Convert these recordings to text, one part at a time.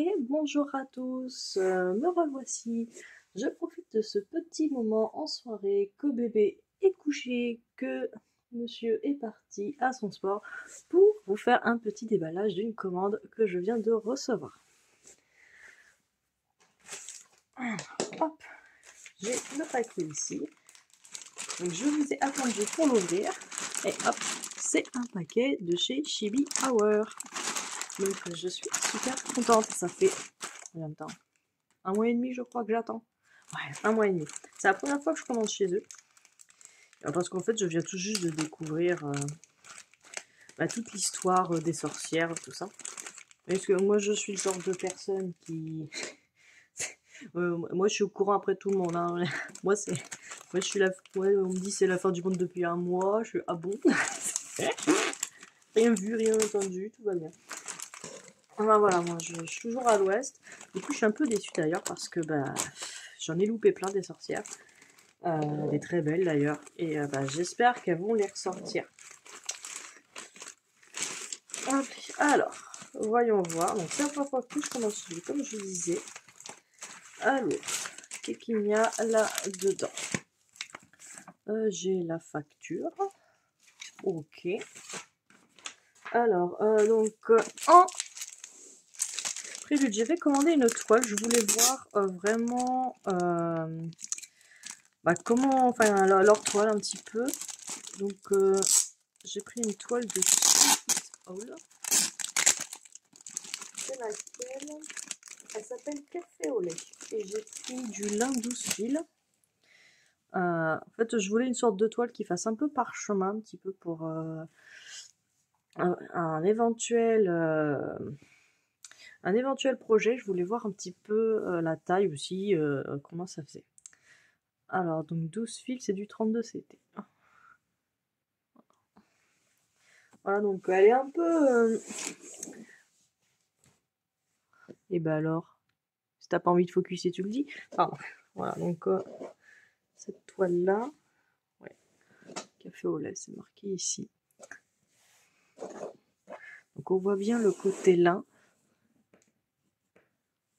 Et bonjour à tous, me revoici. Je profite de ce petit moment en soirée que bébé est couché, que monsieur est parti à son sport pour vous faire un petit déballage d'une commande que je viens de recevoir. Alors, hop, j'ai le paquet ici. Donc je vous ai attendu pour l'ouvrir et hop, c'est un paquet de chez Chibi Hour. Donc je suis super contente, ça fait combien de temps? 1 mois et demi je crois que j'attends. Ouais, 1 mois et demi. C'est la première fois que je commande chez eux. Parce qu'en fait je viens tout juste de découvrir toute l'histoire des sorcières, tout ça. Parce que moi je suis le genre de personne qui... moi je suis au courant après tout le monde. Hein. Moi je suis la... Ouais, on me dit c'est la fin du monde depuis 1 mois. Je suis ah bon. Rien vu, rien entendu, tout va bien. Enfin, voilà, moi je suis toujours à l'ouest. Du coup je suis un peu déçue d'ailleurs parce que j'en ai loupé plein des sorcières. Des très belles d'ailleurs. Et j'espère qu'elles vont les ressortir. Hop, alors, voyons voir. Donc c'est la première fois que je commence comme je disais. Alors, qu'est-ce qu'il y a là-dedans? J'ai la facture. Ok. Alors, en prélude, j'avais commandé une toile. Je voulais voir vraiment comment, enfin leur toile un petit peu. Donc j'ai pris une toile de Hall. C'est laquelle? Elle s'appelle Café au lait. Et j'ai pris du lin 12 fils. En fait, je voulais une sorte de toile qui fasse un peu parchemin, un petit peu pour un éventuel projet. Je voulais voir un petit peu la taille aussi, comment ça faisait. Alors, donc 12 fils, c'est du 32 CT. Voilà, donc elle est un peu... Et alors, si t'as pas envie de focuser, tu le dis. Pardon. Voilà, donc cette toile-là, ouais, café au lait, c'est marqué ici. Donc on voit bien le côté lin.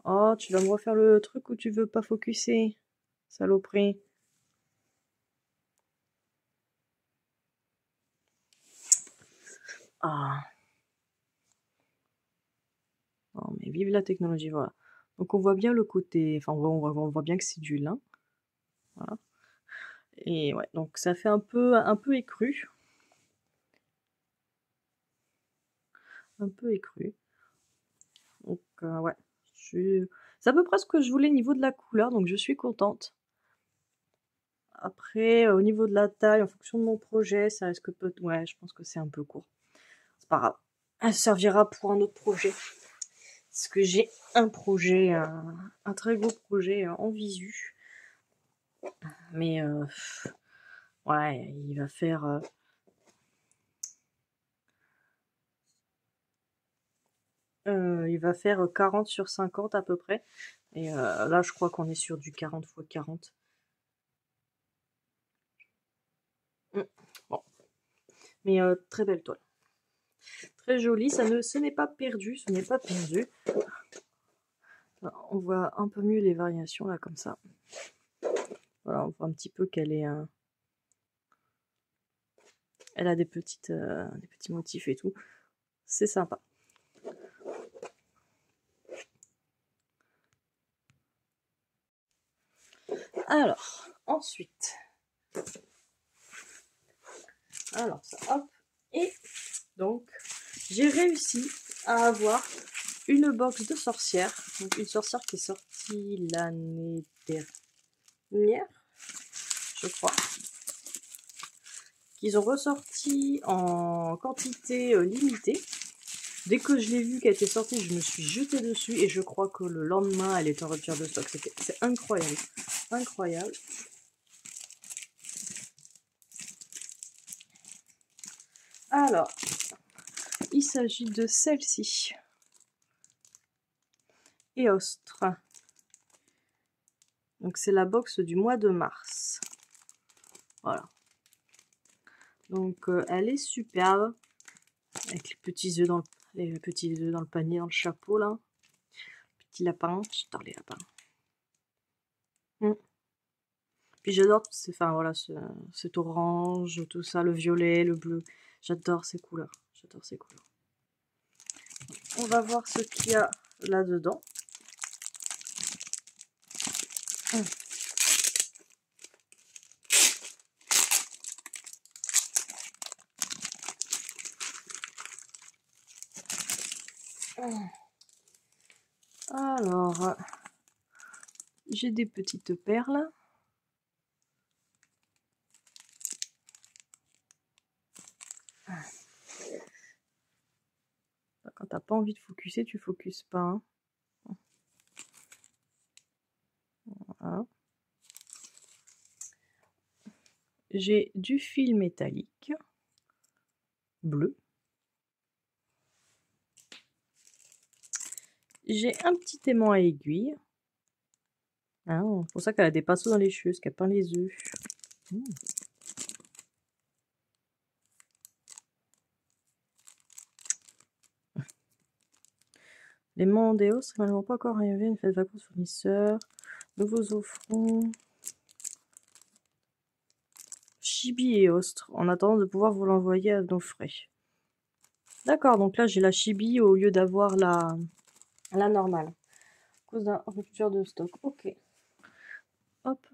Oh, tu vas me refaire le truc où tu veux pas focuser, saloperie. Ah. Non, mais vive la technologie, voilà. Donc on voit bien le côté, enfin on voit bien que c'est du lin. Voilà. Et ouais, donc ça fait un peu écru. Un peu écru. Donc ouais, c'est à peu près ce que je voulais au niveau de la couleur, donc je suis contente. Après, au niveau de la taille, en fonction de mon projet, ça risque peut... Ouais, je pense que c'est un peu court. C'est pas grave. Elle servira pour un autre projet. Parce que j'ai un projet, un très gros projet en visu. Mais ouais, il va faire... il va faire 40 sur 50 à peu près. Et là, je crois qu'on est sur du 40 x 40. Bon. Mais très belle toile. Très jolie. Ce n'est pas perdu. Ce n'est pas perdu. Là, on voit un peu mieux les variations là, comme ça. Voilà, on voit un petit peu qu'elle est... Elle a des petits motifs et tout. C'est sympa. Alors, ensuite... Alors ça, hop. Et donc, j'ai réussi à avoir une box de sorcières. Donc une sorcière qui est sortie l'année dernière, je crois. Qu'ils ont ressorti en quantité limitée. Dès que je l'ai vue qu'elle était sortie, je me suis jetée dessus et je crois que le lendemain, elle est en rupture de stock. C'est incroyable. Incroyable. Alors, il s'agit de celle-ci. Eostre. Donc c'est la box du mois de mars. Voilà. Donc elle est superbe. Avec les petits œufs dans le panier, dans le chapeau là. Petit lapin, j'adore les lapins. Puis j'adore, enfin voilà, cet orange, tout ça, le violet, le bleu. J'adore ces couleurs. J'adore ces couleurs. On va voir ce qu'il y a là-dedans. Alors, j'ai des petites perles. Quand t'as pas envie de focuser, tu focuses pas. Hein. Voilà. J'ai du fil métallique bleu. J'ai un petit aimant à aiguille. Ah, c'est pour ça qu'elle a des pinceaux dans les cheveux, parce qu'elle peint les œufs. L'aimant Déos, c'est malheureusement pas encore arrivé. Une fête de vacances fournisseurs. Nouveaux offrants. Chibi et Ostre, en attendant de pouvoir vous l'envoyer à nos frais. D'accord, donc là j'ai la Chibi au lieu d'avoir la normale. À cause d'un rupture de stock. Ok. Hop,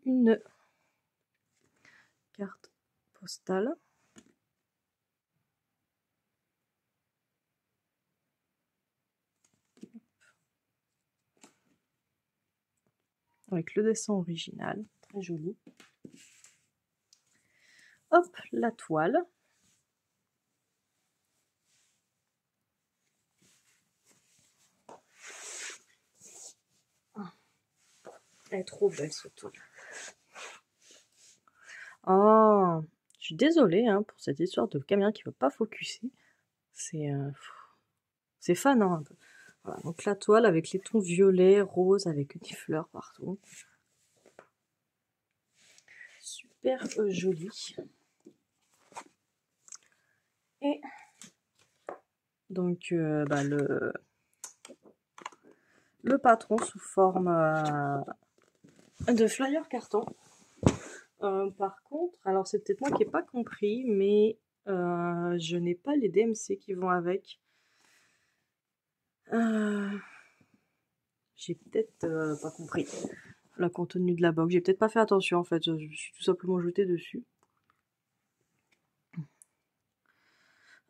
une carte postale. Avec le dessin original, très joli. Hop, la toile. Elle est trop belle cette toile. Oh, je suis désolée hein, pour cette histoire de caméra qui ne veut pas focuser. C'est fanant un peu. Voilà, donc la toile avec les tons violets, roses, avec des fleurs partout. Super joli. Et donc le patron sous forme de flyer carton. Par contre, alors c'est peut-être moi qui n'ai pas compris, mais je n'ai pas les DMC qui vont avec. J'ai peut-être pas compris le contenu de la box. J'ai peut-être pas fait attention en fait. Je suis tout simplement jetée dessus.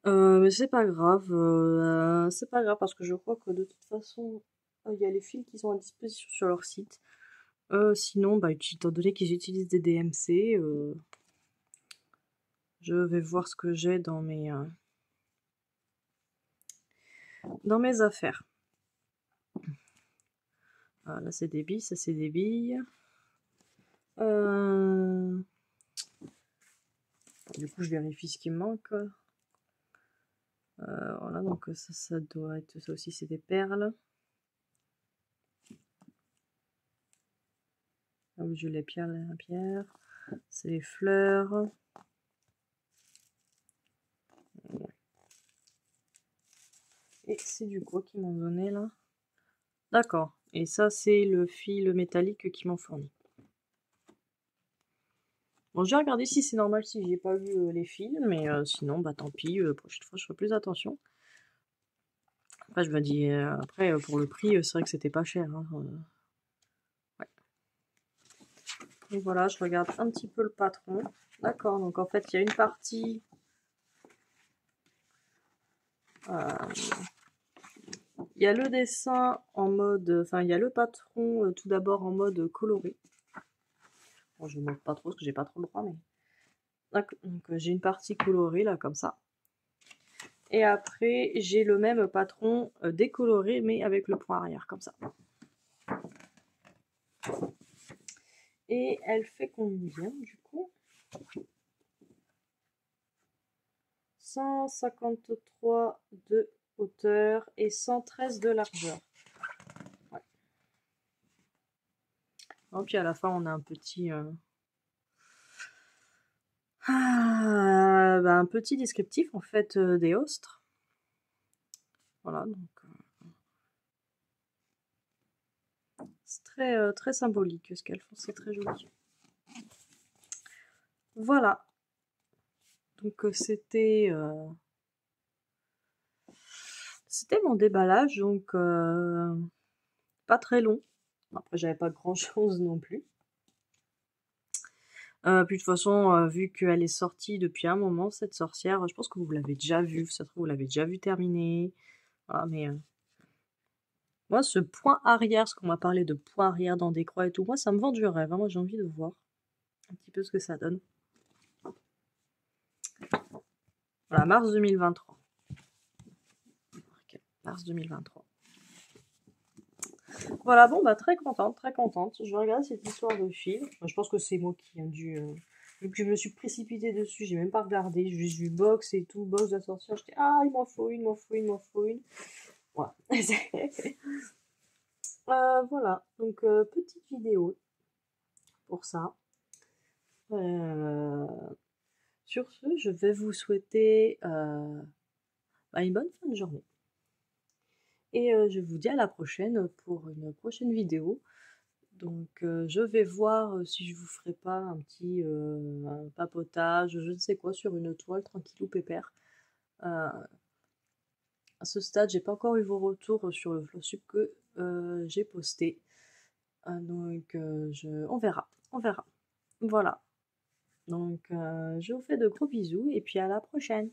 Mais c'est pas grave. C'est pas grave parce que je crois que de toute façon, il y a les fils qui sont à disposition sur leur site. Sinon, étant donné qu'ils utilisent des DMC, je vais voir ce que j'ai dans mes affaires. Là, c'est des billes, ça c'est des billes. Du coup, je vérifie ce qui me manque. Voilà, donc ça doit être... Ça aussi, c'est des perles. Ah oui, je l'ai pierre, la pierre. C'est les fleurs. Et c'est du quoi qu'ils m'ont donné là? D'accord. Et ça, c'est le fil métallique qu'ils m'ont fourni. Bon, j'ai regardé si c'est normal si j'ai pas vu les fils, mais sinon, tant pis, prochaine fois je ferai plus attention. Après, je me dis, après, pour le prix, c'est vrai que c'était pas cher. Hein, ouais. Et voilà, je regarde un petit peu le patron. D'accord, donc en fait, il y a une partie... il y a le dessin en mode... Enfin, il y a le patron tout d'abord en mode coloré. Bon, je ne montre pas trop parce que j'ai pas trop le droit, mais... Donc j'ai une partie colorée là, comme ça. Et après, j'ai le même patron décoloré, mais avec le point arrière, comme ça. Et elle fait combien, du coup? 153 de hauteur et 113 de largeur. Ouais. Et puis à la fin, on a un petit... un petit descriptif, en fait, des ostres. Voilà, donc... C'est très, très symbolique ce qu'elles font, c'est très joli. Voilà. Donc c'était mon déballage, donc pas très long. Après j'avais pas grand chose non plus. Puis de toute façon, vu qu'elle est sortie depuis un moment, cette sorcière, je pense que vous l'avez déjà vue, ça se trouve vous l'avez déjà vue terminer. Voilà, mais moi ce point arrière, ce qu'on m'a parlé de point arrière dans des croix et tout, moi ça me vend du rêve, hein. Moi j'ai envie de voir un petit peu ce que ça donne. Voilà, mars 2023. Ok, mars 2023. Voilà, bon bah très contente, très contente. Je vais regarder cette histoire de fil. Je pense que c'est moi qui ai dû... vu que je me suis précipitée dessus, j'ai même pas regardé. J'ai juste vu box et tout, box de la sorcière. J'étais ah il m'en faut une, il m'en faut une, il m'en faut une. Voilà. Voilà, donc petite vidéo pour ça. Sur ce, je vais vous souhaiter une bonne fin de journée. Et je vous dis à la prochaine pour une prochaine vidéo. Donc je vais voir si je vous ferai pas un petit un papotage, je ne sais quoi, sur une toile tranquillou pépère. À ce stade, j'ai pas encore eu vos retours sur le flowsub que j'ai posté. Donc on verra, on verra. Voilà. Donc je vous fais de gros bisous et puis à la prochaine.